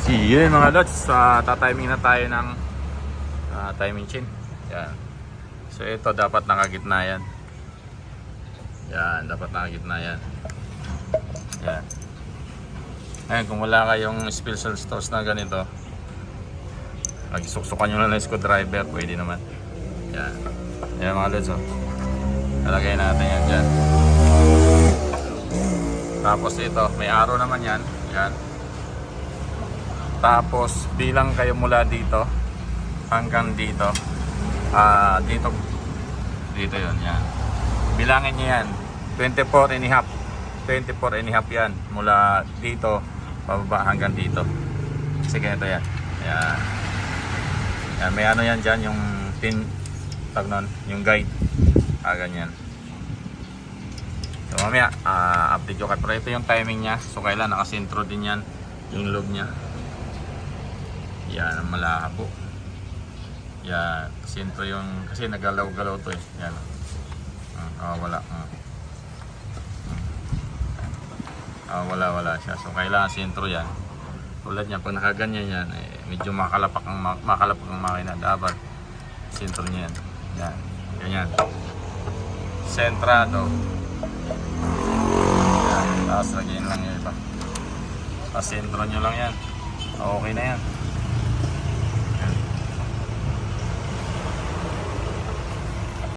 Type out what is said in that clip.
Yun mga lods, tatiming na tayo ng timing chain. Yan. So ito dapat nakagitna yan. Yan, dapat nakagitna yan. Yan. Ngayon kung wala kayong special stores na ganito, magsusuksukan nyo lang ng screwdriver, pwede naman. Yan. Yan mga lods, oh. Nalagay natin yan dyan. Tapos ito, may arrow naman yan. Yan. Tapos bilang kayo mula dito hanggang dito. Dito yun, yan. Bilangin nyo yan. 24 and a half. 24 and a half yan. Mula dito, pababa hanggang dito. Kasi ganito yan. Yan. Yan, may ano yan dyan, yung pin, tag nun, yung guide. Ganyan. So mamaya, update ko kayo. Pero ito yung timing nya. So kailan, nakasintro din yan. Yung loob nya. Yan, malabo. Yan, sintro yung, kasi nagalaw-galaw to eh. Yan. Wala. Wala siya. So kailangan sintro yan. Tulad niya, pag nakaganyan yan, medyo makalapak ang makina. Dapat sintro niya yan. Yan, ganyan. Sentrado. Yan, tapos lagyan lang yung iba. Tapos sintro nyo lang yan. Okay na yan.